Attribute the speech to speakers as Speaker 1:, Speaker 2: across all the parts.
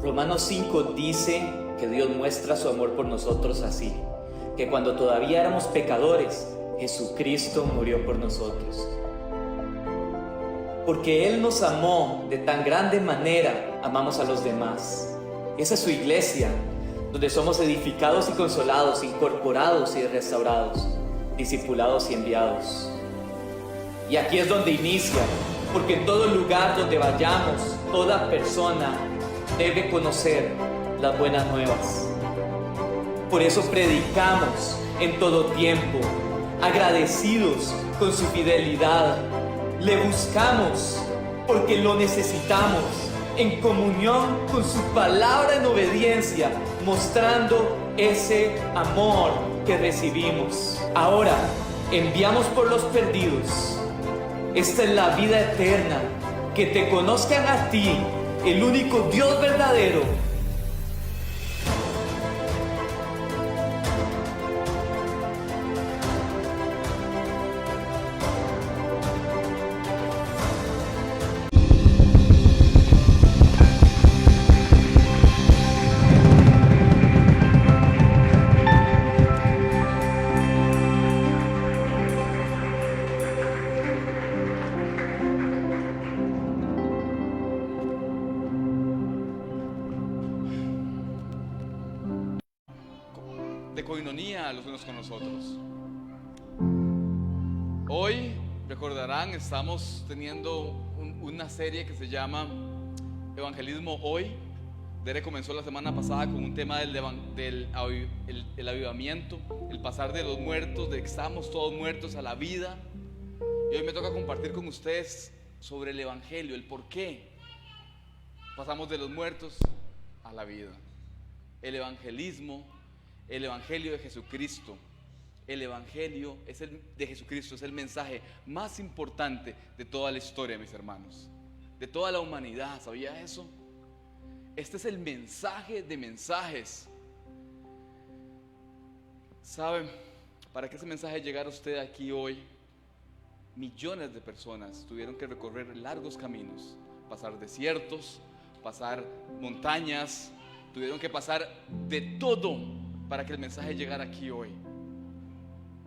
Speaker 1: Romanos 5 dice que Dios muestra su amor por nosotros así, que cuando todavía éramos pecadores, Jesucristo murió por nosotros. Porque Él nos amó de tan grande manera, amamos a los demás. Esa es su iglesia, donde somos edificados y consolados, incorporados y restaurados, discipulados y enviados. Y aquí es donde inicia, porque en todo lugar donde vayamos, toda persona debe conocer las buenas nuevas. Por eso predicamos en todo tiempo, agradecidos con su fidelidad. Le buscamos porque lo necesitamos, en comunión con su palabra en obediencia, mostrando ese amor que recibimos. Ahora, enviamos por los perdidos. Esta es la vida eterna, que te conozcan a ti, el único Dios verdadero.
Speaker 2: De coinonía los unos con los otros. Hoy, recordarán, estamos teniendo una serie que se llama Evangelismo Hoy. Dere comenzó la semana pasada con un tema del avivamiento, el pasar de los muertos, de que estamos todos muertos a la vida. Y hoy me toca compartir con ustedes sobre el Evangelio, el por qué pasamos de los muertos a la vida. El evangelismo, el Evangelio de Jesucristo. El Evangelio de Jesucristo es el mensaje más importante de toda la historia, mis hermanos, de toda la humanidad. ¿Sabía eso? Este es el mensaje de mensajes. ¿Saben? Para que ese mensaje llegara a usted aquí hoy, millones de personas tuvieron que recorrer largos caminos, pasar desiertos, pasar montañas, tuvieron que pasar de todo para que el mensaje llegara aquí hoy.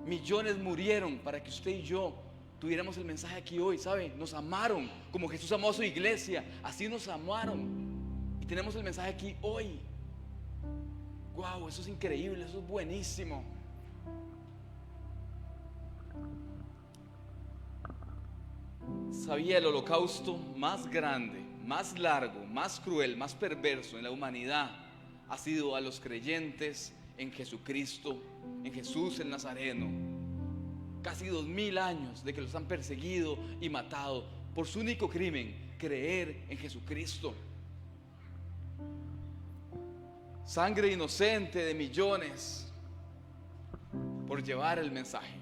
Speaker 2: Millones murieron para que usted y yo tuviéramos el mensaje aquí hoy. ¿Sabe? Nos amaron como Jesús amó a su iglesia, así nos amaron y tenemos el mensaje aquí hoy. Wow, eso es increíble, eso es buenísimo. ¿Sabía? El holocausto más grande, más largo, más cruel, más perverso en la humanidad ha sido a los creyentes en Jesucristo, en Jesús el Nazareno. Casi 2000 años de que los han perseguido y matado por su único crimen, creer en Jesucristo. Sangre inocente de millones por llevar el mensaje.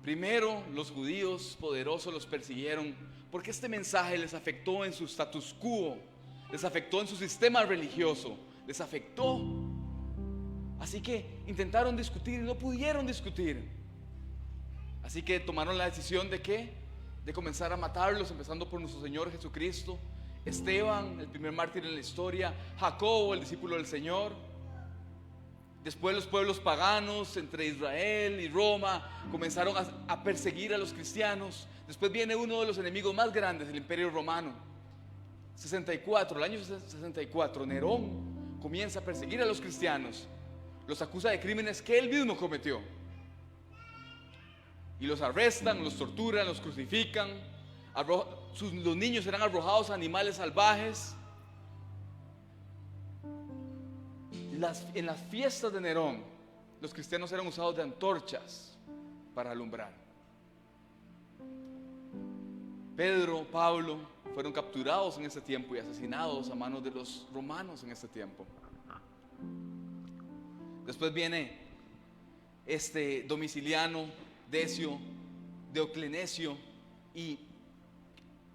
Speaker 2: Primero, los judíos poderosos los persiguieron porque este mensaje les afectó en su status quo, les afectó en su sistema religioso, les afectó. Así que intentaron discutir y no pudieron discutir. Así que tomaron la decisión de ¿qué? De comenzar a matarlos, empezando por nuestro Señor Jesucristo, Esteban, el primer mártir en la historia, Jacobo, el discípulo del Señor. Después los pueblos paganos entre Israel y Roma comenzaron a perseguir a los cristianos. Después viene uno de los enemigos más grandes, el Imperio Romano. El año 64, Nerón comienza a perseguir a los cristianos, los acusa de crímenes que él mismo cometió y los arrestan, los torturan, los crucifican. Los niños eran arrojados a animales salvajes. En las fiestas de Nerón, los cristianos eran usados de antorchas para alumbrar. Pedro, Pablo fueron capturados en ese tiempo y asesinados a manos de los romanos en ese tiempo. Después viene Domiciliano, Decio, Diocleciano, y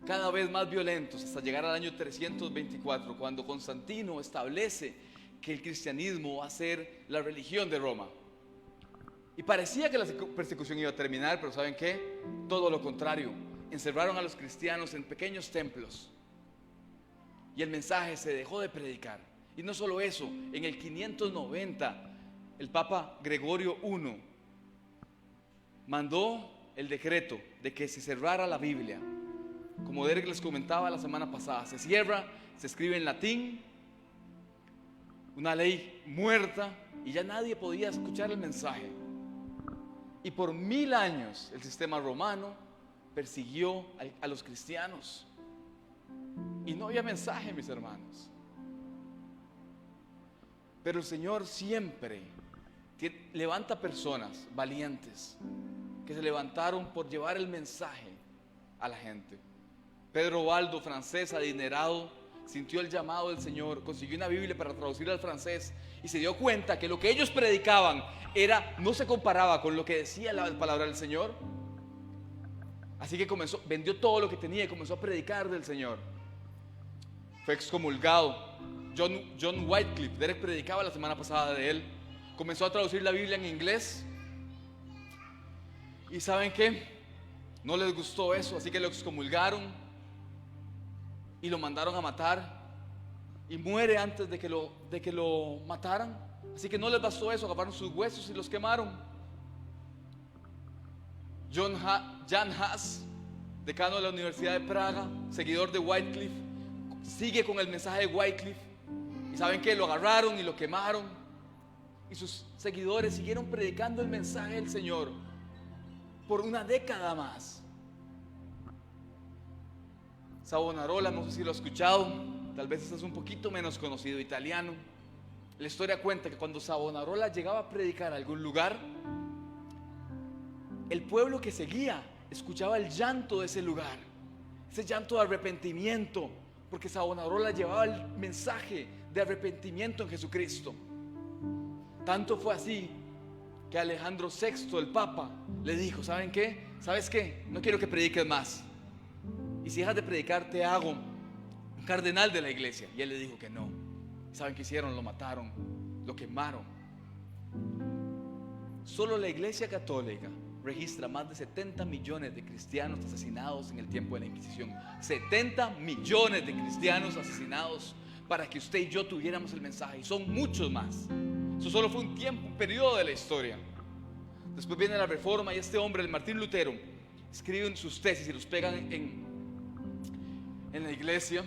Speaker 2: cada vez más violentos hasta llegar al año 324, cuando Constantino establece que el cristianismo va a ser la religión de Roma. Y parecía que la persecución iba a terminar, pero ¿saben qué? Todo lo contrario. Encerraron a los cristianos en pequeños templos y el mensaje se dejó de predicar. Y no solo eso, en el 590 el Papa Gregorio I mandó el decreto de que se cerrara la Biblia. Como Derek les comentaba la semana pasada, se cierra, se escribe en latín, una ley muerta, y ya nadie podía escuchar el mensaje. Y por 1000 años el sistema romano persiguió a los cristianos. Y no había mensaje, mis hermanos. Pero el Señor siempre levanta personas valientes que se levantaron por llevar el mensaje a la gente. Pedro Baldo, francés, adinerado, sintió el llamado del Señor, consiguió una Biblia para traducirla al francés y se dio cuenta que lo que ellos predicaban no se comparaba con lo que decía la palabra del Señor. Así que vendió todo lo que tenía y comenzó a predicar del Señor. Fue excomulgado. John Wycliffe, Derek predicaba la semana pasada de él, comenzó a traducir la Biblia en inglés. ¿Y saben qué? No les gustó eso, así que lo excomulgaron y lo mandaron a matar, y muere antes de que lo mataran. Así que no les bastó eso, agarraron sus huesos y los quemaron. Jan Hus, decano de la Universidad de Praga, seguidor de Wycliffe, sigue con el mensaje de Wycliffe. ¿Y saben qué? Lo agarraron y lo quemaron, y sus seguidores siguieron predicando el mensaje del Señor por una década más. Savonarola, no sé si lo ha escuchado, tal vez este es un poquito menos conocido, italiano. La historia cuenta que cuando Savonarola llegaba a predicar a algún lugar, el pueblo que seguía escuchaba el llanto de ese lugar, ese llanto de arrepentimiento, porque Savonarola llevaba el mensaje de arrepentimiento en Jesucristo. Tanto fue así que Alejandro VI, el Papa, le dijo: ¿saben qué? ¿Sabes qué? No quiero que prediques más. Y si dejas de predicar, te hago un cardenal de la iglesia. Y él le dijo que no. ¿Saben qué hicieron? Lo mataron, lo quemaron. Solo la Iglesia Católica registra más de 70 millones de cristianos asesinados en el tiempo de la Inquisición. 70 millones de cristianos asesinados para que usted y yo tuviéramos el mensaje. Y son muchos más. Eso solo fue un periodo de la historia. Después viene la Reforma y este hombre, el Martín Lutero, escriben sus tesis y los pegan en la iglesia.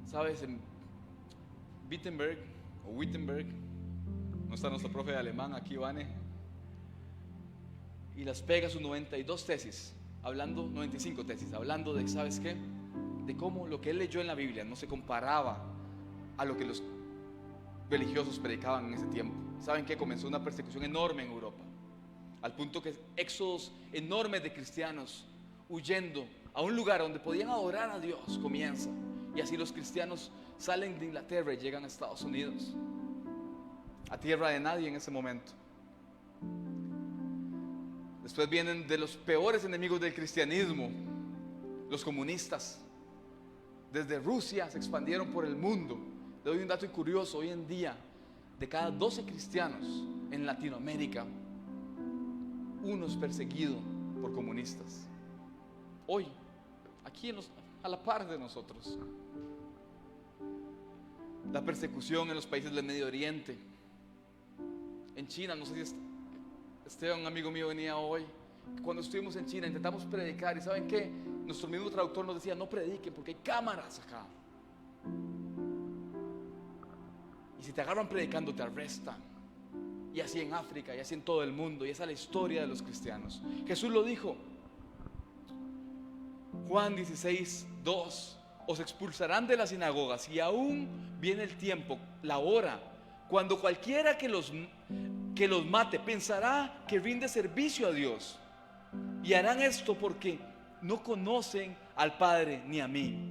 Speaker 2: ¿Sabes? En Wittenberg, no está nuestro profe de alemán aquí, Vane, y las pega sus 95 tesis, hablando de, ¿sabes qué? De cómo lo que él leyó en la Biblia no se comparaba a lo que los religiosos predicaban en ese tiempo. ¿Saben qué? Comenzó una persecución enorme en Europa, al punto que éxodos enormes de cristianos huyendo a un lugar donde podían adorar a Dios comienza. Y así los cristianos salen de Inglaterra y llegan a Estados Unidos, a tierra de nadie en ese momento. Después vienen de los peores enemigos del cristianismo, los comunistas. Desde Rusia se expandieron por el mundo. Le doy un dato curioso: hoy en día, de cada 12 cristianos en Latinoamérica, uno es perseguido por comunistas. Hoy, aquí a la par de nosotros. La persecución en los países del Medio Oriente, en China. No sé si Esteban, un amigo mío, venía hoy. Cuando estuvimos en China intentamos predicar, y ¿saben qué? Nuestro mismo traductor nos decía: no prediquen porque hay cámaras acá, y si te agarran predicando te arrestan. Y así en África, y así en todo el mundo. Y esa es la historia de los cristianos. Jesús lo dijo, Juan 16:2: os expulsarán de las sinagogas, y aún viene el tiempo, la hora, cuando cualquiera que los mate pensará que rinde servicio a Dios, y harán esto porque no conocen al Padre ni a mí.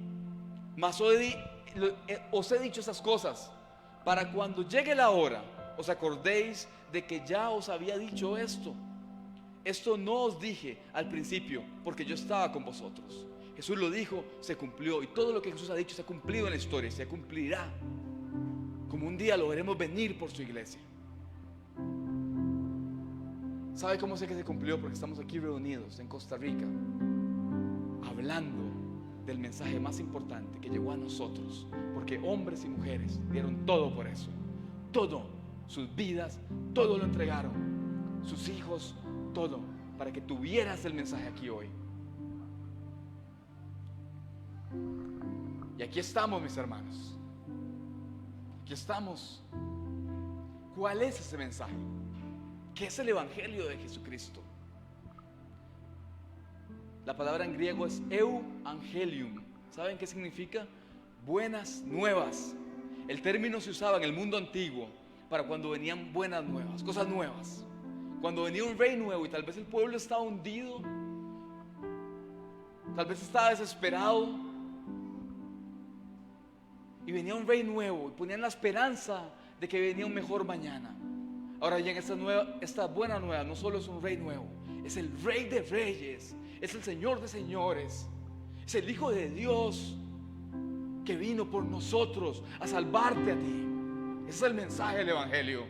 Speaker 2: Mas os he dicho esas cosas para cuando llegue la hora os acordéis de que ya os había dicho esto. Esto no os dije al principio porque yo estaba con vosotros. Jesús lo dijo, se cumplió, y todo lo que Jesús ha dicho se ha cumplido en la historia, se cumplirá, como un día lo veremos venir por su iglesia. ¿Sabe cómo sé que se cumplió? Porque estamos aquí reunidos en Costa Rica, hablando del mensaje más importante que llegó a nosotros, porque hombres y mujeres dieron todo por eso, todo, sus vidas, todo lo entregaron, sus hijos, todo, para que tuvieras el mensaje aquí hoy. Y aquí estamos, mis hermanos, aquí estamos. ¿Cuál es ese mensaje? ¿Qué es el Evangelio de Jesucristo? La palabra en griego es euangelium. ¿Saben qué significa? Buenas nuevas. El término se usaba en el mundo antiguo para cuando venían buenas nuevas, cosas nuevas. Cuando venía un rey nuevo y tal vez el pueblo estaba hundido, tal vez estaba desesperado, y venía un rey nuevo y ponían la esperanza de que venía un mejor mañana. Ahora bien, esta buena nueva no solo es un rey nuevo, es el Rey de Reyes, es el Señor de Señores, es el Hijo de Dios que vino por nosotros a salvarte a ti. Ese es el mensaje del Evangelio.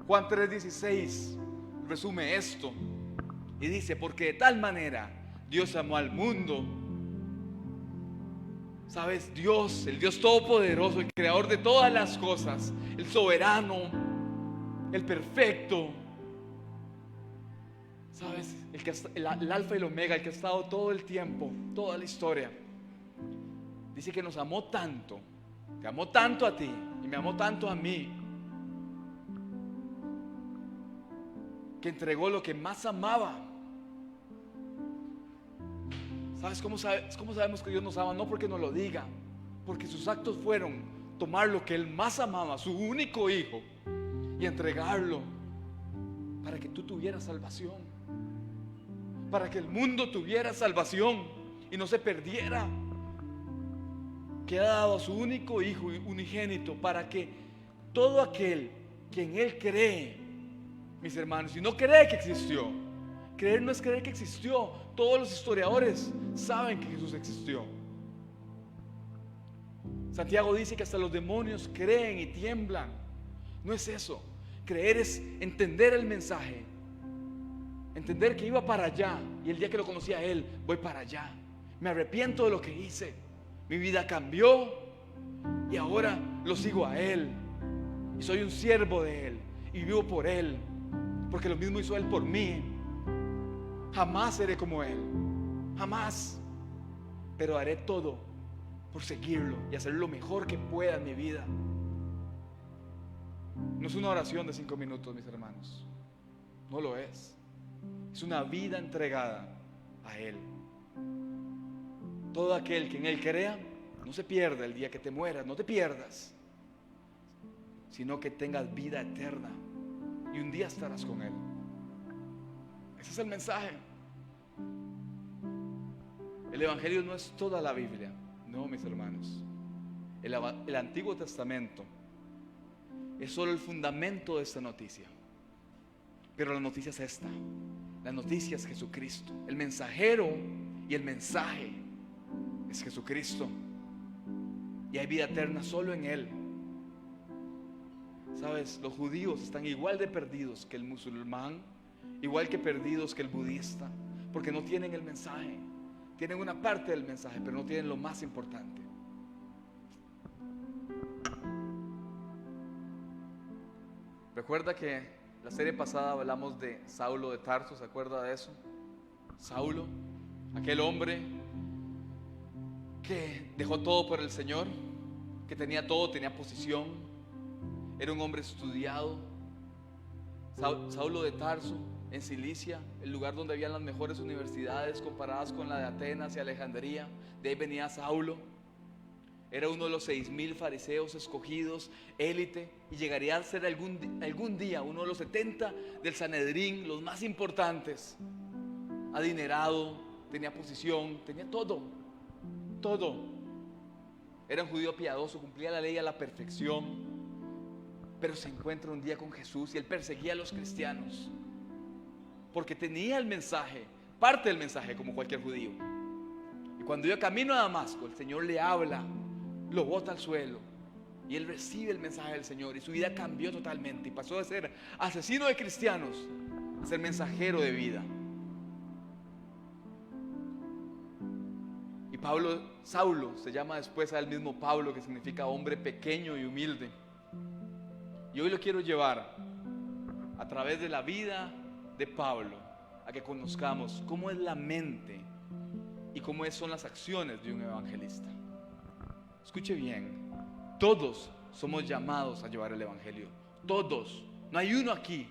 Speaker 2: Juan 3:16 resume esto y dice: porque de tal manera Dios amó al mundo. ¿Sabes? Dios, el Dios todopoderoso, el creador de todas las cosas, el soberano, el perfecto, ¿sabes? El alfa y el omega, el que ha estado todo el tiempo, toda la historia. Dice que nos amó tanto, te amó tanto a ti y me amó tanto a mí, que entregó lo que más amaba. ¿Sabes cómo sabemos que Dios nos ama? No porque nos lo diga, porque sus actos fueron tomar lo que Él más amaba, su único hijo, y entregarlo para que tú tuvieras salvación, para que el mundo tuviera salvación y no se perdiera, que ha dado a su único hijo unigénito para que todo aquel que en Él cree, mis hermanos, y no cree que existió. Creer no es creer que existió. Todos los historiadores saben que Jesús existió. Santiago dice que hasta los demonios creen y tiemblan. No es eso. Creer es entender el mensaje, entender que iba para allá, y el día que lo conocí a Él, voy para allá. Me arrepiento de lo que hice, mi vida cambió y ahora lo sigo a Él, y soy un siervo de Él y vivo por Él, porque lo mismo hizo Él por mí. Jamás seré como Él, jamás, pero haré todo por seguirlo y hacer lo mejor que pueda en mi vida. No es una oración de 5 minutos, mis hermanos, no lo es. Es una vida entregada a Él. Todo aquel que en Él crea no se pierda el día que te mueras, no te pierdas, sino que tengas vida eterna y un día estarás con Él. Ese es el mensaje. El Evangelio no es toda la Biblia, no, mis hermanos. El Antiguo Testamento es solo el fundamento de esta noticia, pero la noticia es esta. La noticia es Jesucristo. El mensajero y el mensaje es Jesucristo, y hay vida eterna solo en Él. Sabes, los judíos están igual de perdidos que el musulmán, igual que perdidos que el budista, porque no tienen el mensaje. Tienen una parte del mensaje, pero no tienen lo más importante. Recuerda que la serie pasada hablamos de Saulo de Tarso, ¿se acuerda de eso? Saulo, aquel hombre que dejó todo por el Señor, que tenía todo, tenía posición, era un hombre estudiado. Saulo de Tarso, en Cilicia, el lugar donde habían las mejores universidades comparadas con la de Atenas y Alejandría. De ahí venía Saulo. Era uno de los 6,000 fariseos escogidos, élite, y llegaría a ser algún día uno de los 70 del Sanedrín, los más importantes. Adinerado, tenía posición, tenía todo. Era un judío piadoso, cumplía la ley a la perfección, pero se encuentra un día con Jesús y él perseguía a los cristianos porque tenía el mensaje, parte del mensaje, como cualquier judío. Y cuando iba camino a Damasco, el Señor le habla, lo bota al suelo y él recibe el mensaje del Señor, y su vida cambió totalmente y pasó de ser asesino de cristianos a ser mensajero de vida. Saulo se llama después al mismo Pablo, que significa hombre pequeño y humilde. Y hoy lo quiero llevar a través de la vida de Pablo a que conozcamos cómo es la mente y cómo son las acciones de un evangelista. Escuche bien, todos somos llamados a llevar el evangelio, todos, no hay uno aquí.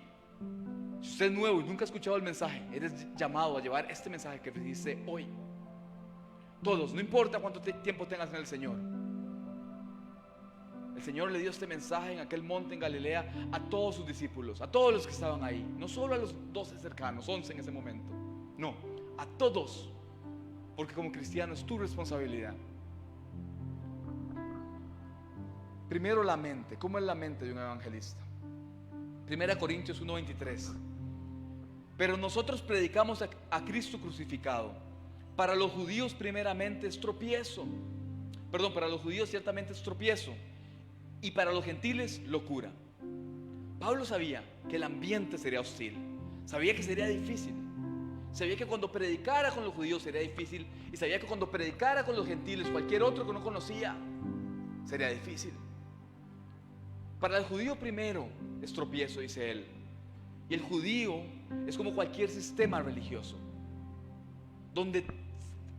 Speaker 2: Si usted es nuevo y nunca ha escuchado el mensaje, eres llamado a llevar este mensaje que recibiste hoy. Todos, no importa cuánto tiempo tengas en el Señor. El Señor le dio este mensaje en aquel monte en Galilea a todos sus discípulos, a todos los que estaban ahí, no solo a los 12 cercanos, 11 en ese momento, no, a todos, porque como cristiano es tu responsabilidad. Primero la mente. ¿Cómo es la mente de un evangelista? 1 Corintios 1:23. Pero nosotros predicamos a Cristo crucificado. Para los judíos primeramente es tropiezo. Para los judíos ciertamente es tropiezo, y para los gentiles locura. Pablo sabía que el ambiente sería hostil, sabía que sería difícil, sabía que cuando predicara con los judíos sería difícil, y sabía que cuando predicara con los gentiles, cualquier otro que no conocía, sería difícil. Para el judío primero es tropiezo, dice él. Y el judío es como cualquier sistema religioso, donde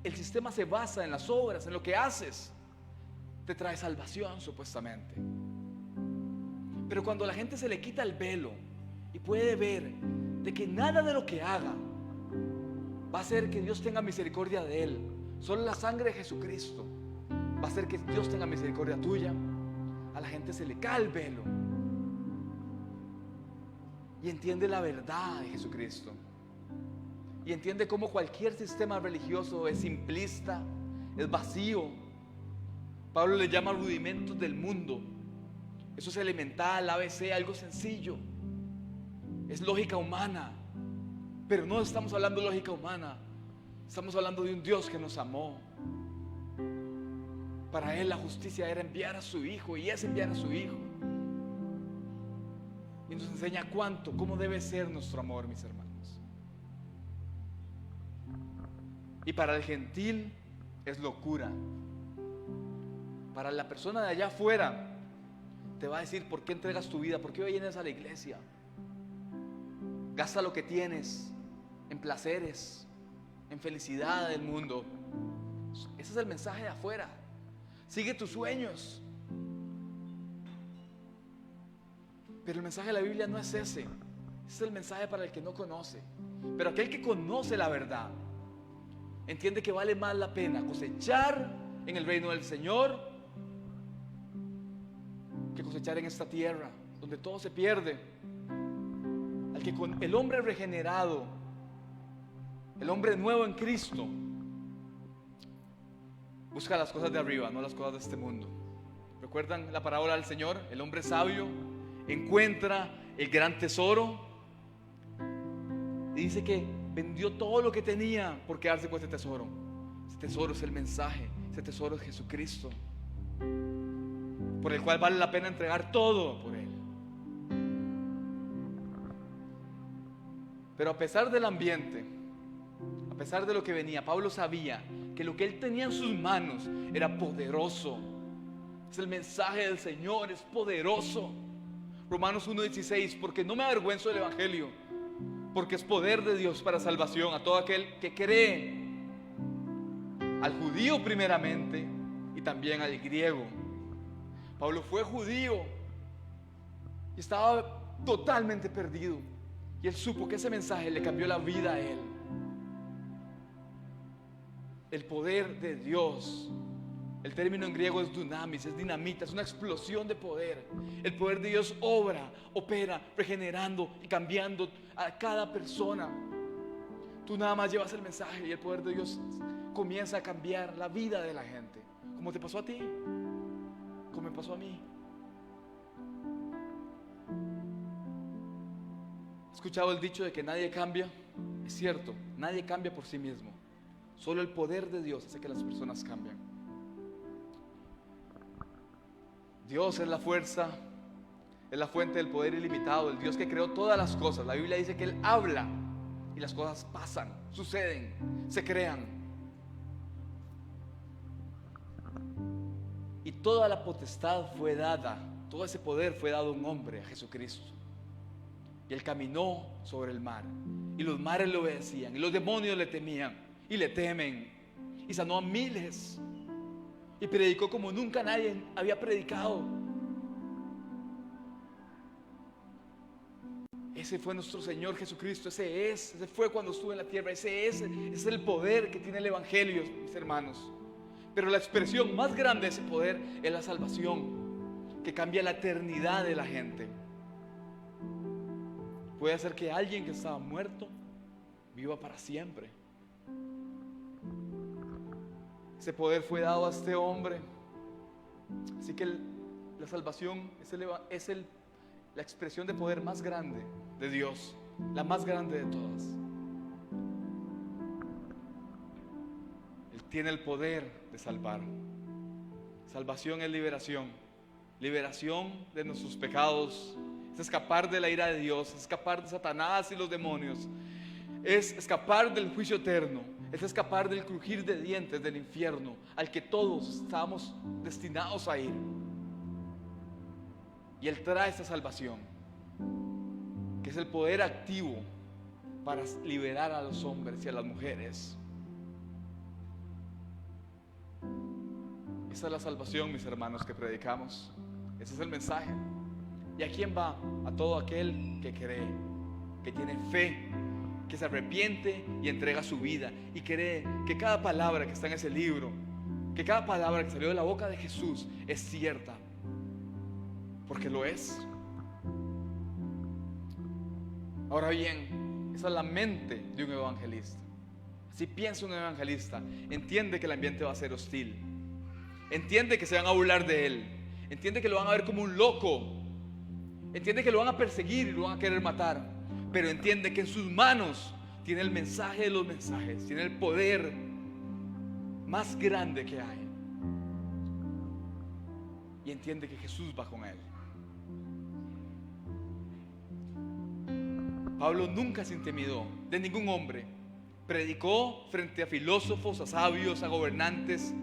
Speaker 2: el sistema se basa en las obras, en lo que haces, te trae salvación supuestamente. Pero cuando a la gente se le quita el velo y puede ver de que nada de lo que haga va a hacer que Dios tenga misericordia de él, solo la sangre de Jesucristo va a hacer que Dios tenga misericordia tuya, a la gente se le cae el velo y entiende la verdad de Jesucristo, y entiende cómo cualquier sistema religioso es simplista, es vacío. Pablo le llama rudimentos del mundo. Eso es elemental, ABC, algo sencillo. Es lógica humana. Pero no estamos hablando de lógica humana. Estamos hablando de un Dios que nos amó. Para él la justicia era enviar a su Hijo, y es enviar a su Hijo. Y nos enseña cómo debe ser nuestro amor, mis hermanos. Y para el gentil es locura. Para la persona de allá afuera, te va a decir: ¿por qué entregas tu vida? ¿Por qué vienes a la iglesia? Gasta lo que tienes en placeres, en felicidad del mundo. Ese es el mensaje de afuera. Sigue tus sueños. Pero el mensaje de la Biblia no es ese. Ese es el mensaje para el que no conoce. Pero aquel que conoce la verdad entiende que vale más la pena cosechar en el reino del Señor que cosechar en esta tierra donde todo se pierde. Al que con el hombre regenerado, el hombre nuevo en Cristo, busca las cosas de arriba, no las cosas de este mundo. ¿Recuerdan la parábola del Señor? El hombre sabio encuentra el gran tesoro y dice que vendió todo lo que tenía por quedarse con ese tesoro. Ese tesoro es el mensaje, ese tesoro es Jesucristo, por el cual vale la pena entregar todo por él. Pero a pesar del ambiente, a pesar de lo que venía, Pablo sabía que lo que él tenía en sus manos era poderoso. Es el mensaje del Señor, es poderoso. Romanos 1:16, porque no me avergüenzo del evangelio, porque es poder de Dios para salvación a todo aquel que cree, al judío primeramente y también al griego. Pablo fue judío y estaba totalmente perdido, y él supo que ese mensaje le cambió la vida a él. El poder de Dios, el término en griego es dunamis, es dinamita, es una explosión de poder. El poder de Dios opera, regenerando y cambiando a cada persona. Tú nada más llevas el mensaje y el poder de Dios comienza a cambiar la vida de la gente, como te pasó a ti, como me pasó a mí. ¿Has escuchado el dicho de que nadie cambia? Es cierto, nadie cambia por sí mismo. Solo el poder de Dios hace que las personas cambien. Dios es la fuerza, es la fuente del poder ilimitado, el Dios que creó todas las cosas. La Biblia dice que Él habla y las cosas pasan, suceden, se crean. Y toda la potestad fue dada, todo ese poder fue dado a un hombre, a Jesucristo. Y Él caminó sobre el mar, y los mares le obedecían, y los demonios le temían, y le temen. Y sanó a miles, y predicó como nunca nadie había predicado. Ese fue nuestro Señor Jesucristo, ese fue cuando estuvo en la tierra, ese es el poder que tiene el Evangelio, mis hermanos. Pero la expresión más grande de ese poder es la salvación, que cambia la eternidad de la gente. Puede hacer que alguien que estaba muerto viva para siempre. Ese poder fue dado a este hombre. Así que la salvación es la expresión de poder más grande de Dios, la más grande de todas. Él tiene el poder de salvar. Salvación es liberación, liberación de nuestros pecados, es escapar de la ira de Dios, es escapar de Satanás y los demonios, es escapar del juicio eterno, es escapar del crujir de dientes del infierno al que todos estamos destinados a ir. Y Él trae esta salvación, que es el poder activo para liberar a los hombres y a las mujeres. Esa es la salvación, mis hermanos, que predicamos. Ese es el mensaje. ¿Y a quién va? A todo aquel que cree, que tiene fe, que se arrepiente y entrega su vida, y cree que cada palabra que está en ese libro, que cada palabra que salió de la boca de Jesús es cierta, porque lo es. Ahora bien, esa es la mente de un evangelista. Si piensa un evangelista, entiende que el ambiente va a ser hostil, entiende que se van a burlar de él, entiende que lo van a ver como un loco, entiende que lo van a perseguir y lo van a querer matar, pero entiende que en sus manos tiene el mensaje de los mensajes, tiene el poder más grande que hay, y entiende que Jesús va con él. Pablo nunca se intimidó de ningún hombre. Predicó frente a filósofos, a sabios, a gobernantes,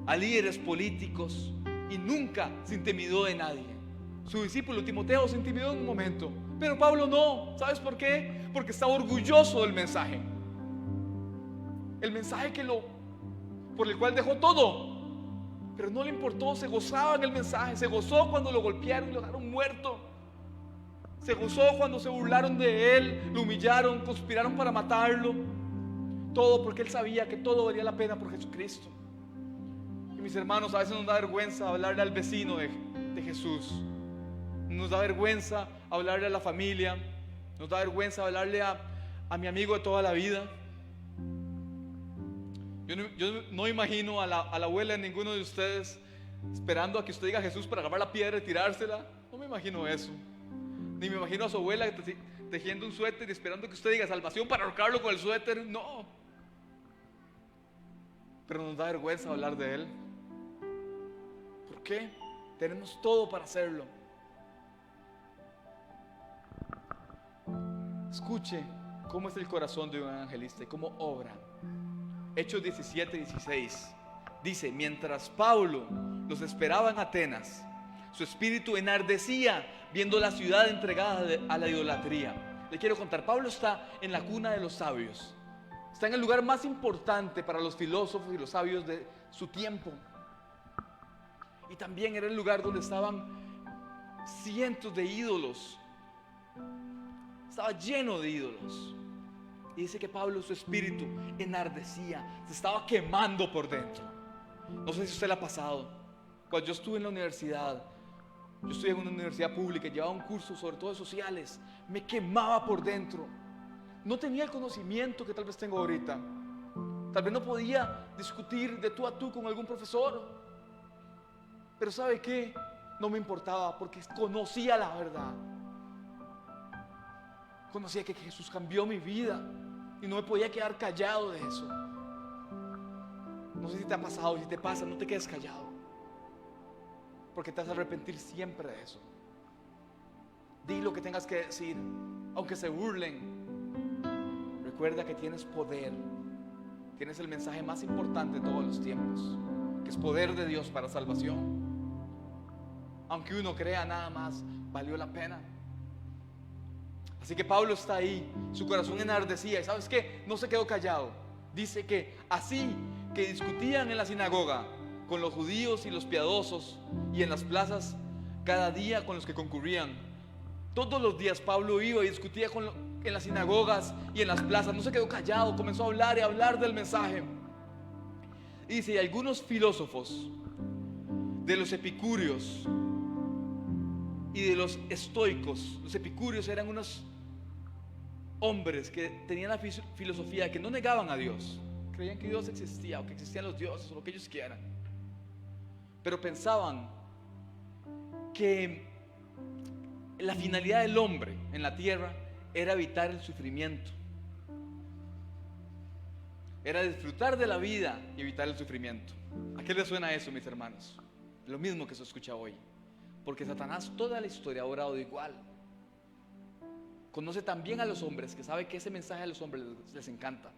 Speaker 2: a líderes políticos, y nunca se intimidó de nadie. Su discípulo Timoteo se intimidó en un momento, pero Pablo no. ¿Sabes por qué? Porque estaba orgulloso del mensaje. El mensaje por el cual dejó todo, pero no le importó, se gozaba en el mensaje. Se gozó cuando lo golpearon y lo dejaron muerto. Se gozó cuando se burlaron de él, lo humillaron, conspiraron para matarlo. Todo porque él sabía que todo valía la pena por Jesucristo. Y mis hermanos, a veces nos da vergüenza hablarle al vecino de Jesús. Nos da vergüenza hablarle a la familia. Nos da vergüenza hablarle a mi amigo de toda la vida. Yo no imagino a la abuela de ninguno de ustedes esperando a que usted diga Jesús para agarrar la piedra y tirársela. No me imagino eso. Ni me imagino a su abuela tejiendo un suéter y esperando que usted diga salvación para ahorcarlo con el suéter. No. Pero nos da vergüenza hablar de él. ¿Por qué? Tenemos todo para hacerlo. Escuche cómo es el corazón de un evangelista y cómo obra. Hechos 17:16 dice: mientras Pablo los esperaba en Atenas, su espíritu enardecía viendo la ciudad entregada a la idolatría. Le quiero contar, Pablo está en la cuna de los sabios. Está en el lugar más importante para los filósofos y los sabios de su tiempo. Y también era el lugar donde estaban cientos de ídolos. Estaba lleno de ídolos. Y dice que Pablo, su espíritu enardecía, se estaba quemando por dentro. No sé si a usted le ha pasado. Cuando yo estuve en la universidad, yo estudié en una universidad pública, llevaba un curso sobre todo de sociales, me quemaba por dentro. No tenía el conocimiento que tal vez tengo ahorita. Tal vez no podía discutir de tú a tú con algún profesor. Pero ¿sabe qué? No me importaba porque conocía la verdad. Conocía que Jesús cambió mi vida y no me podía quedar callado de eso. No sé si te ha pasado, si te pasa, no te quedes callado, porque te vas a arrepentir siempre de eso. Di lo que tengas que decir, aunque se burlen. Recuerda que tienes poder, tienes el mensaje más importante de todos los tiempos, que es poder de Dios para salvación. Aunque uno crea, nada más valió la pena. Así que Pablo está ahí, su corazón enardecía, y ¿sabes qué? No se quedó callado. Dice que así que discutían en la sinagoga con los judíos y los piadosos, y en las plazas cada día con los que concurrían. Todos los días Pablo iba y discutía en las sinagogas y en las plazas. No se quedó callado, comenzó a hablar y a hablar del mensaje. Y dice, y algunos filósofos de los epicúreos y de los estoicos. Los epicúreos eran unos hombres que tenían la filosofía que no negaban a Dios, creían que Dios existía, o que existían los dioses, o lo que ellos quieran, pero pensaban que la finalidad del hombre en la tierra era evitar el sufrimiento, era disfrutar de la vida y evitar el sufrimiento. ¿A qué le suena eso, mis hermanos? Lo mismo que se escucha hoy, porque Satanás toda la historia ha orado igual. Conoce tan bien a los hombres que sabe que ese mensaje a los hombres les encanta.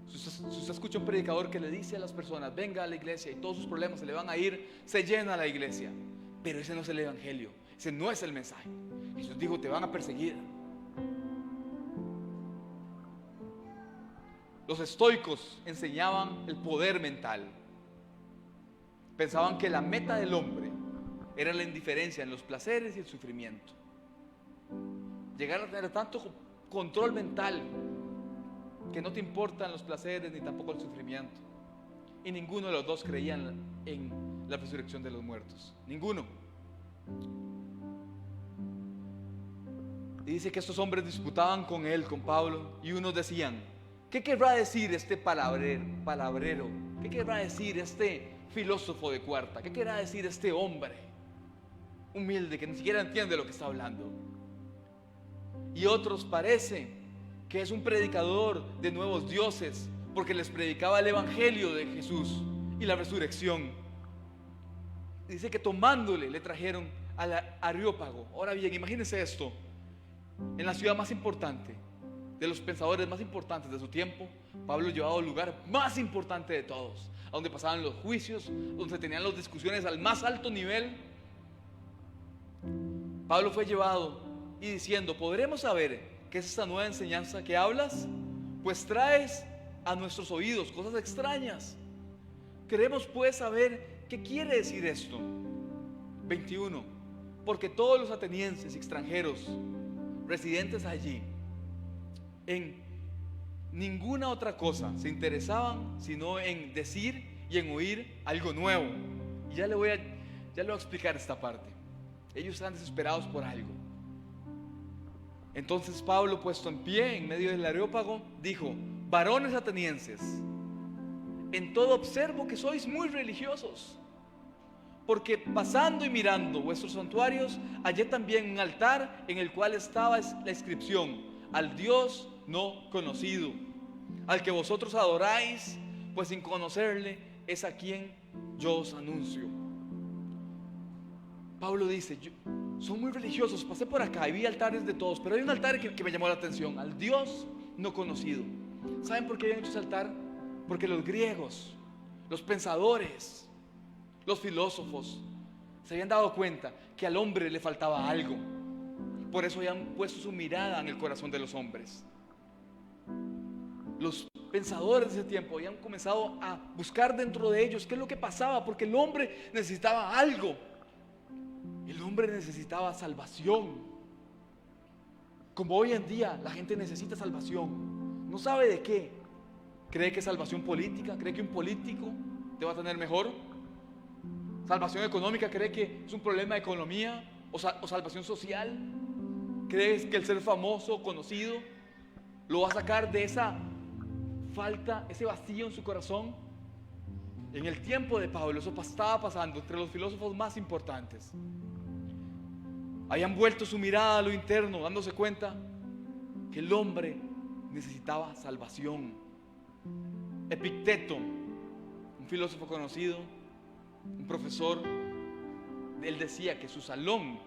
Speaker 2: Si usted escucha un predicador que le dice a las personas, venga a la iglesia y todos sus problemas se le van a ir, se llena la iglesia. Pero ese no es el evangelio, ese no es el mensaje. Jesús dijo, te van a perseguir. Los estoicos enseñaban el poder mental. Pensaban que la meta del hombre era la indiferencia en los placeres y el sufrimiento. Llegar a tener tanto control mental que no te importan los placeres ni tampoco el sufrimiento. Y ninguno de los dos creían en la resurrección de los muertos. Ninguno. Y dice que estos hombres disputaban con él, con Pablo, y unos decían, ¿qué querrá decir este palabrero? ¿Qué querrá decir este filósofo de cuarta? ¿Qué querrá decir este hombre humilde que ni siquiera entiende lo que está hablando? Y otros parece que es un predicador de nuevos dioses, porque les predicaba el evangelio de Jesús y la resurrección. Dice que tomándole le trajeron al Areópago. Ahora bien, imagínense esto, en la ciudad más importante, de los pensadores más importantes de su tiempo, Pablo llevaba al lugar más importante de todos, a donde pasaban los juicios, donde se tenían las discusiones al más alto nivel. Pablo fue llevado y diciendo, ¿podremos saber qué es esta nueva enseñanza que hablas? Pues traes a nuestros oídos cosas extrañas. Queremos pues saber qué quiere decir esto. 21. Porque todos los atenienses y extranjeros residentes allí en ninguna otra cosa se interesaban sino en decir y en oír algo nuevo. Y ya le voy a explicar esta parte. Ellos están desesperados por algo. Entonces Pablo, puesto en pie en medio del Areópago, dijo, varones atenienses, en todo observo que sois muy religiosos, porque pasando y mirando vuestros santuarios, hallé también un altar en el cual estaba la inscripción, al Dios no conocido, al que vosotros adoráis, pues sin conocerle es a quien yo os anuncio. Pablo dice, son muy religiosos, pasé por acá y vi altares de todos, pero hay un altar que me llamó la atención, al Dios no conocido. ¿Saben por qué habían hecho ese altar? Porque los griegos, los pensadores, los filósofos se habían dado cuenta que al hombre le faltaba algo. Por eso habían puesto su mirada en el corazón de los hombres. Los pensadores de ese tiempo habían comenzado a buscar dentro de ellos qué es lo que pasaba, porque el hombre necesitaba algo. El hombre necesitaba salvación. Como hoy en día la gente necesita salvación, no sabe de qué. ¿Cree que es salvación política? ¿Cree que un político te va a tener mejor? ¿Salvación económica? ¿Cree que es un problema de economía? ¿O salvación social? ¿Crees que el ser famoso, conocido, lo va a sacar de esa falta, ese vacío en su corazón? En el tiempo de Pablo eso estaba pasando entre los filósofos más importantes. Habían vuelto su mirada a lo interno, dándose cuenta que el hombre necesitaba salvación. Epicteto, un filósofo conocido, un profesor, él decía que su salón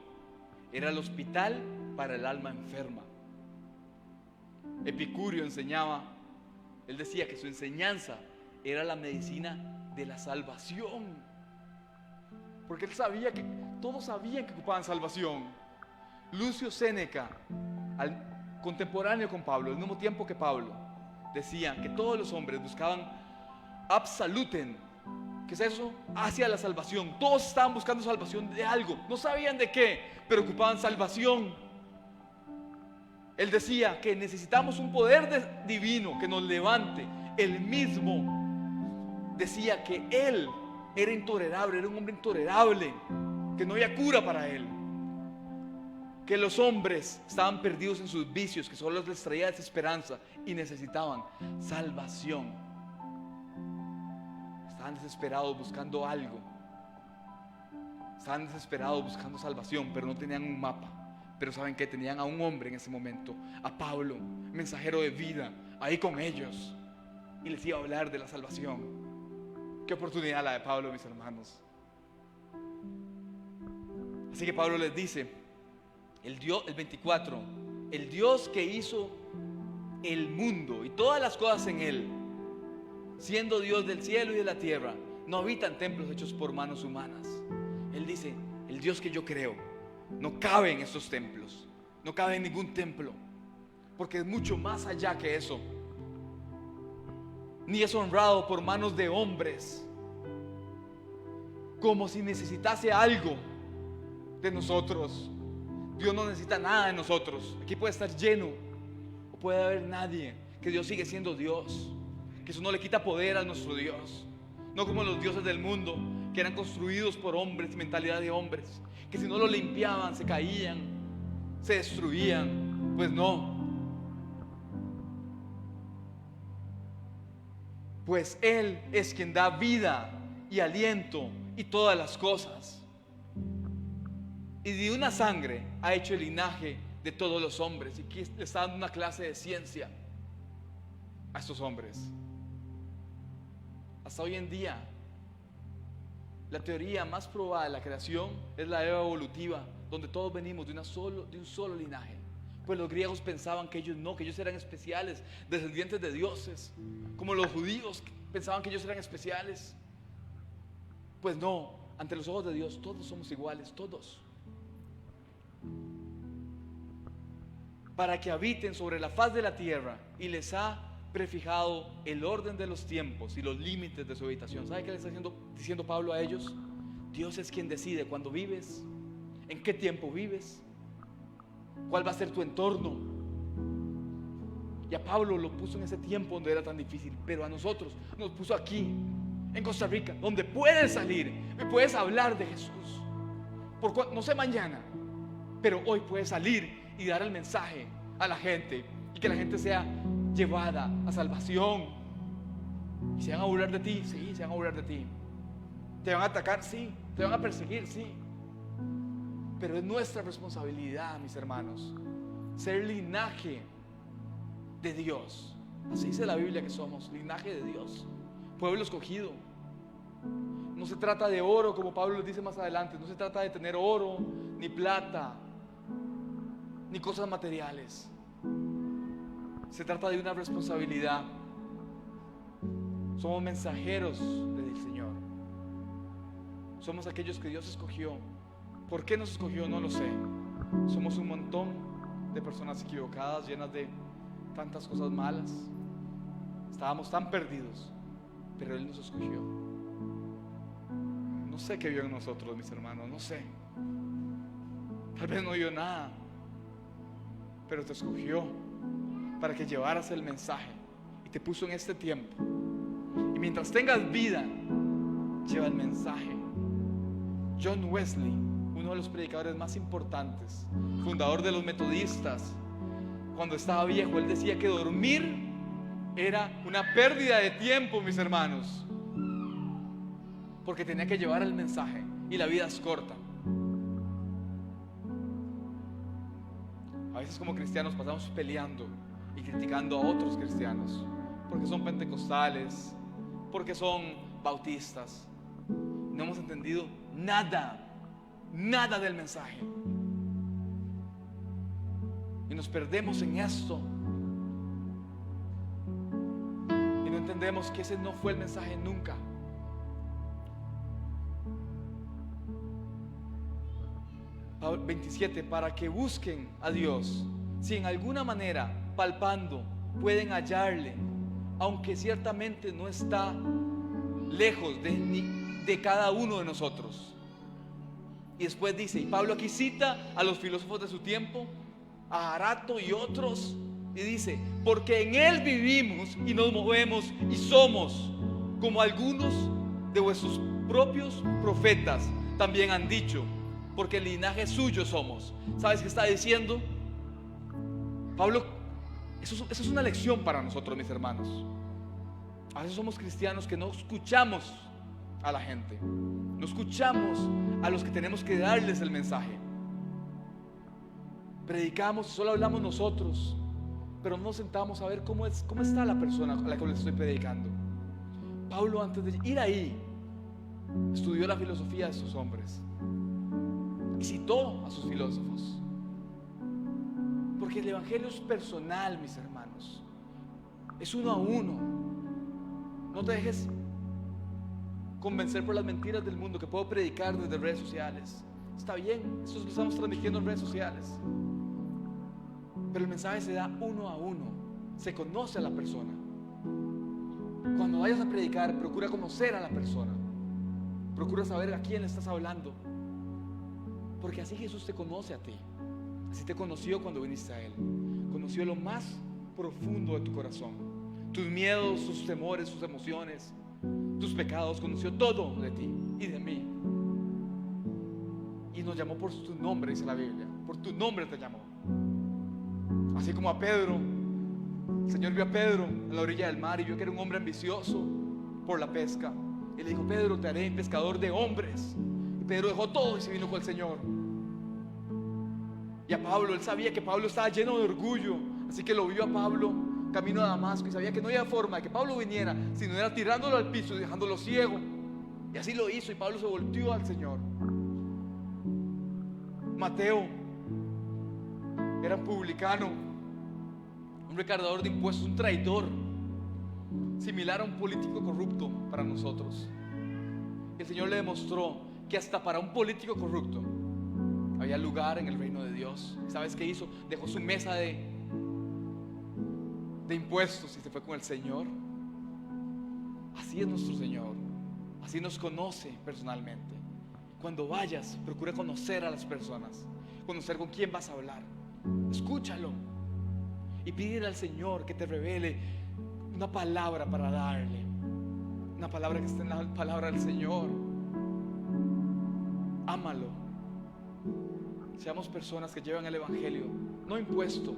Speaker 2: era el hospital para el alma enferma. Epicúreo enseñaba, él decía que su enseñanza era la medicina de la salvación. Porque él sabía que todos sabían que ocupaban salvación. Lucio Séneca, contemporáneo con Pablo, al mismo tiempo que Pablo, decía que todos los hombres buscaban absoluten. ¿Qué es eso? Hacia la salvación. Todos estaban buscando salvación de algo. No sabían de qué, pero ocupaban salvación. Él decía que necesitamos un poder divino que nos levante. Él mismo decía que él era intolerable, era un hombre intolerable, que no había cura para él, que los hombres estaban perdidos en sus vicios, que solo les traía desesperanza y necesitaban salvación. Estaban desesperados buscando algo, estaban desesperados buscando salvación, pero no tenían un mapa. Pero ¿saben qué? Tenían a un hombre en ese momento, a Pablo, mensajero de vida, ahí con ellos, y les iba a hablar de la salvación. Qué oportunidad la de Pablo, mis hermanos. Así que Pablo les dice, el 24, el Dios que hizo el mundo y todas las cosas en él, siendo Dios del cielo y de la tierra, no habita en templos hechos por manos humanas. Él dice, el Dios que yo creo no cabe en estos templos, no cabe en ningún templo, porque es mucho más allá que eso. Ni es honrado por manos de hombres, como si necesitase algo de nosotros. Dios no necesita nada de nosotros. Aquí puede estar lleno o puede haber nadie, que Dios sigue siendo Dios, que eso no le quita poder a nuestro Dios. No como los dioses del mundo, que eran construidos por hombres, mentalidad de hombres, que si no lo limpiaban se caían, se destruían. Pues no, pues Él es quien da vida y aliento y todas las cosas, y de una sangre ha hecho el linaje de todos los hombres. Y aquí le está dando una clase de ciencia a estos hombres. Hasta hoy en día, la teoría más probada de la creación es la evolutiva, donde todos venimos de un solo linaje. Pues los griegos pensaban que ellos no, que ellos eran especiales, descendientes de dioses, como los judíos pensaban que ellos eran especiales. Pues no, ante los ojos de Dios todos somos iguales, todos. Para que habiten sobre la faz de la tierra, y les ha prefijado el orden de los tiempos y los límites de su habitación. ¿Sabe qué le está diciendo Pablo a ellos? Dios es quien decide cuándo vives, en qué tiempo vives, cuál va a ser tu entorno. Y a Pablo lo puso en ese tiempo donde era tan difícil, pero a nosotros nos puso aquí, en Costa Rica, donde puedes salir, me puedes hablar de Jesús. No sé mañana, pero hoy puedes salir y dar el mensaje a la gente, y que la gente sea llevada a salvación. ¿Y se van a burlar de ti? Sí, se van a burlar de ti. ¿Te van a atacar? Sí. ¿Te van a perseguir? Sí. Pero es nuestra responsabilidad, mis hermanos, ser linaje de Dios. Así dice la Biblia que somos, linaje de Dios, pueblo escogido. No se trata de oro, como Pablo les dice más adelante. No se trata de tener oro, ni plata, ni cosas materiales. Se trata de una responsabilidad. Somos mensajeros del Señor. Somos aquellos que Dios escogió. ¿Por qué nos escogió? No lo sé. Somos un montón de personas equivocadas, llenas de tantas cosas malas. Estábamos tan perdidos, pero Él nos escogió. No sé qué vio en nosotros, mis hermanos, no sé. Tal vez no vio nada, pero te escogió para que llevaras el mensaje y te puso en este tiempo. Y mientras tengas vida, lleva el mensaje. John Wesley, uno de los predicadores más importantes, fundador de los metodistas, cuando estaba viejo, él decía que dormir era una pérdida de tiempo, mis hermanos, porque tenía que llevar el mensaje y la vida es corta. A veces como cristianos pasamos peleando y criticando a otros cristianos porque son pentecostales, porque son bautistas. No hemos entendido nada del mensaje y nos perdemos en esto y no entendemos que ese no fue el mensaje nunca. 27, para que busquen a Dios, si en alguna manera, palpando, pueden hallarle, aunque ciertamente no está lejos de cada uno de nosotros. Y después dice, y Pablo aquí cita a los filósofos de su tiempo, a Arato y otros, y dice, porque en él vivimos y nos movemos y somos, como algunos de vuestros propios profetas también han dicho, porque el linaje suyo somos. ¿Sabes qué está diciendo Pablo? Eso es una lección para nosotros, mis hermanos. A veces somos cristianos que no escuchamos a la gente, no escuchamos a los que tenemos que darles el mensaje. Predicamos y solo hablamos nosotros, pero no nos sentamos a ver cómo está la persona a la que les estoy predicando. Pablo, antes de ir ahí, estudió la filosofía de estos hombres y citó a sus filósofos, porque el evangelio es personal, mis hermanos, es uno a uno. No te dejes convencer por las mentiras del mundo que puedo predicar desde redes sociales. Está bien, eso lo estamos transmitiendo en redes sociales, pero el mensaje se da uno a uno, se conoce a la persona. Cuando vayas a predicar, procura conocer a la persona, procura saber a quién le estás hablando, porque así Jesús te conoce a ti. Así te conoció cuando viniste a Él. Conoció lo más profundo de tu corazón, tus miedos, tus temores, tus emociones, tus pecados. Conoció todo de ti y de mí, y nos llamó por tu nombre, dice la Biblia. Por tu nombre te llamó. Así como a Pedro, el Señor vio a Pedro en la orilla del mar y vio que era un hombre ambicioso por la pesca, y le dijo: Pedro, te haré pescador de hombres. Y Pedro dejó todo y se vino con el Señor. Y a Pablo, él sabía que Pablo estaba lleno de orgullo, así que lo vio a Pablo camino a Damasco y sabía que no había forma de que Pablo viniera si no era tirándolo al piso y dejándolo ciego. Y así lo hizo, y Pablo se volteó al Señor. Mateo era un publicano, un recaudador de impuestos, un traidor, similar a un político corrupto para nosotros. El Señor le demostró que hasta para un político corrupto había lugar en el reino de Dios. ¿Sabes qué hizo? Dejó su mesa de impuestos y se fue con el Señor. Así es nuestro Señor, así nos conoce personalmente. Cuando vayas, procura conocer a las personas, conocer con quién vas a hablar. Escúchalo y pídele al Señor que te revele una palabra para darle, una palabra que esté en la palabra del Señor. Ámalo. Seamos personas que llevan el evangelio, no impuesto,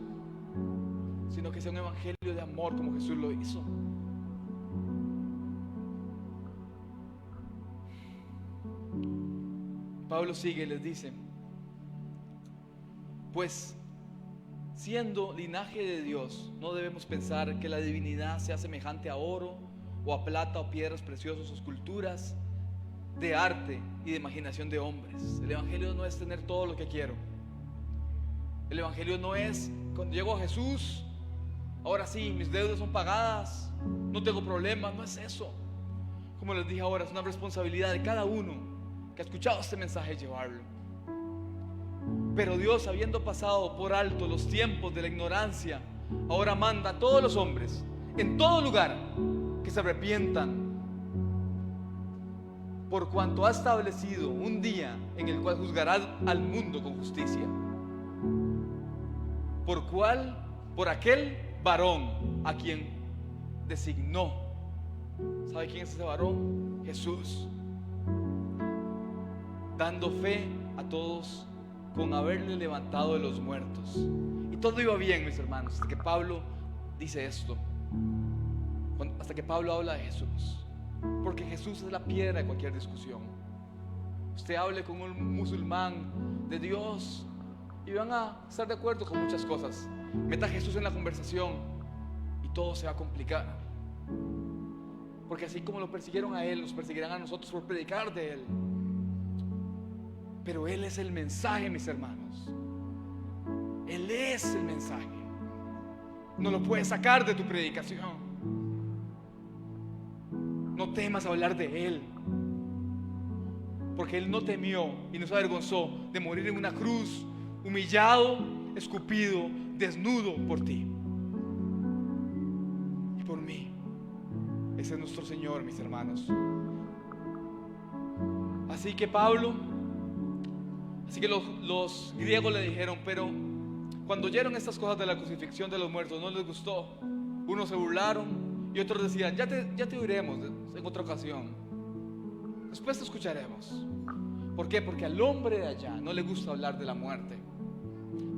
Speaker 2: sino que sea un evangelio de amor como Jesús lo hizo. Pablo sigue y les dice: pues siendo linaje de Dios, no debemos pensar que la divinidad sea semejante a oro o a plata o piedras preciosas o esculturas de arte y de imaginación de hombres. El evangelio no es tener todo lo que quiero. El evangelio no es cuando llego a Jesús, ahora sí, mis deudas son pagadas, no tengo problemas. No es eso. Como les dije ahora, es una responsabilidad de cada uno que ha escuchado este mensaje llevarlo. Pero Dios, habiendo pasado por alto los tiempos de la ignorancia, ahora manda a todos los hombres en todo lugar que se arrepientan, por cuanto ha establecido un día en el cual juzgará al mundo con justicia. Por aquel varón a quien designó. ¿Sabe quién es ese varón? Jesús, dando fe a todos con haberle levantado de los muertos. Y todo iba bien, mis hermanos, hasta que Pablo dice esto, hasta que Pablo habla de Jesús. Porque Jesús es la piedra de cualquier discusión. Usted hable con un musulmán de Dios y van a estar de acuerdo con muchas cosas. Meta a Jesús en la conversación y todo se va a complicar. Porque así como lo persiguieron a Él, nos perseguirán a nosotros por predicar de Él. Pero Él es el mensaje, mis hermanos. Él es el mensaje. No lo puedes sacar de tu predicación. No temas hablar de Él. porque Él no temió y no se avergonzó de morir en una cruz, humillado, escupido, desnudo por ti y por mí. Ese es nuestro Señor, mis hermanos. Así que los griegos le dijeron, pero cuando oyeron estas cosas de la crucifixión de los muertos, no les gustó. Unos se burlaron y otros decían, ya te oiremos en otra ocasión. Después te escucharemos. ¿Por qué? Porque al hombre de allá no le gusta hablar de la muerte.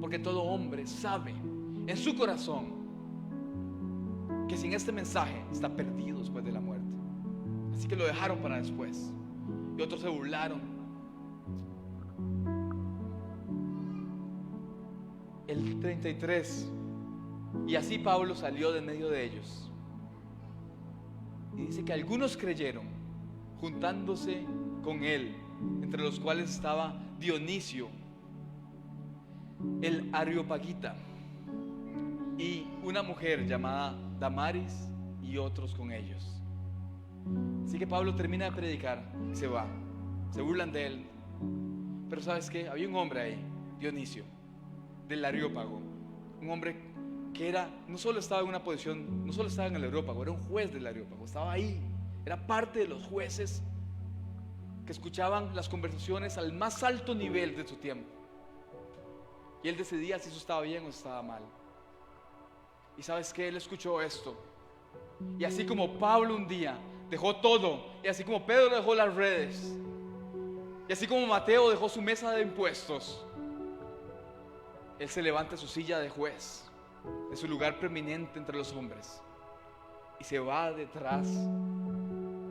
Speaker 2: Porque todo hombre sabe en su corazón que sin este mensaje está perdido después de la muerte. Así que lo dejaron para después. Y otros se burlaron. El 33. Y así Pablo salió de medio de ellos. Y dice que algunos creyeron, juntándose con él, entre los cuales estaba Dionisio, el Areopagita, y una mujer llamada Damaris, y otros con ellos. Así que Pablo termina de predicar y se va. Se burlan de él. Pero ¿sabes qué? Había un hombre ahí, Dionisio, del Areópago. Un hombre que no solo estaba en una posición, no solo estaba en el Areópago, era un juez del Areópago, estaba ahí. Era parte de los jueces que escuchaban las conversaciones al más alto nivel de su tiempo. Y él decidía si eso estaba bien o estaba mal. Y ¿sabes qué? Él escuchó esto. Y así como Pablo un día dejó todo, y así como Pedro dejó las redes, y así como Mateo dejó su mesa de impuestos, él se levanta de su silla de juez, de su lugar preeminente entre los hombres, y se va detrás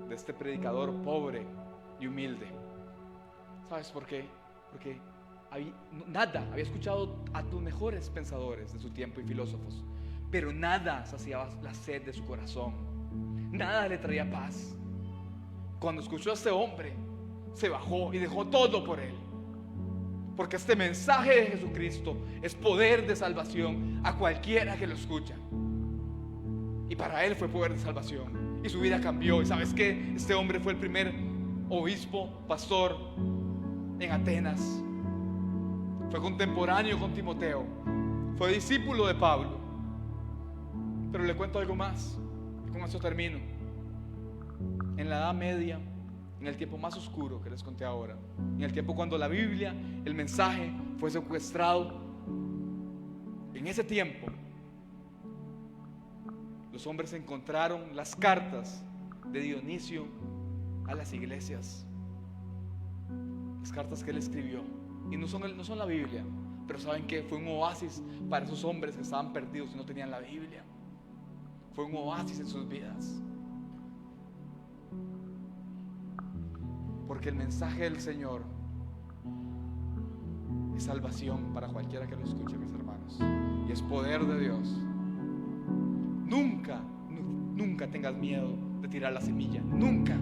Speaker 2: de este predicador pobre y humilde. ¿Sabes por qué? Porque había escuchado a los mejores pensadores de su tiempo y filósofos, pero nada saciaba la sed de su corazón, nada le traía paz. Cuando escuchó a este hombre, se bajó y dejó todo por él, porque este mensaje de Jesucristo es poder de salvación a cualquiera que lo escucha. Y para él fue poder de salvación, y su vida cambió. Y ¿sabes qué? Este hombre fue el primer obispo, pastor en Atenas. Fue contemporáneo con Timoteo, fue discípulo de Pablo. Pero le cuento algo más, y con eso termino. En la Edad Media, en el tiempo más oscuro que les conté ahora, en el tiempo cuando la Biblia, el mensaje, fue secuestrado, en ese tiempo los hombres encontraron las cartas de Dionisio a las iglesias, las cartas que él escribió, y no son la Biblia, pero saben que fue un oasis para esos hombres que estaban perdidos y no tenían la Biblia. Fue un oasis en sus vidas, porque el mensaje del Señor es salvación para cualquiera que lo escuche, mis hermanos, y es poder de Dios. Nunca tengas miedo de tirar la semilla, nunca,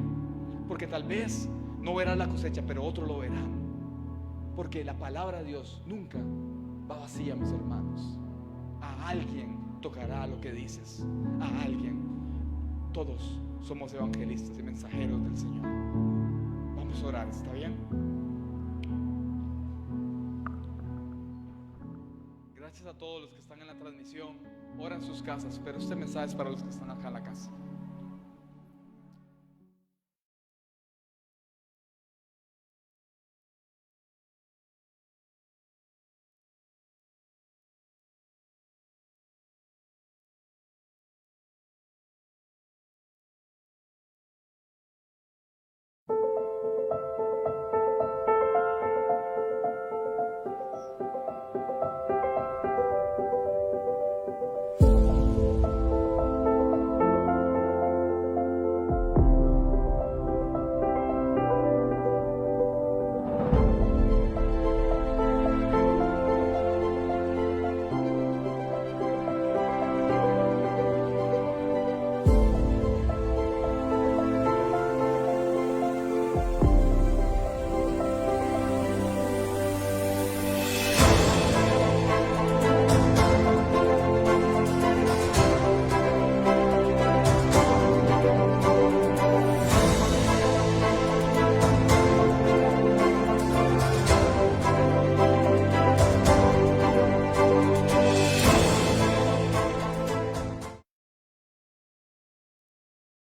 Speaker 2: porque tal vez no verás la cosecha, pero otro lo verá, porque la palabra de Dios nunca va vacía, mis hermanos. A alguien tocará lo que dices, a alguien. Todos somos evangelistas y mensajeros del Señor. Vamos a orar, ¿está bien? Gracias a todos los que están en la transmisión. Ora en sus casas, pero este mensaje es para los que están acá en la casa.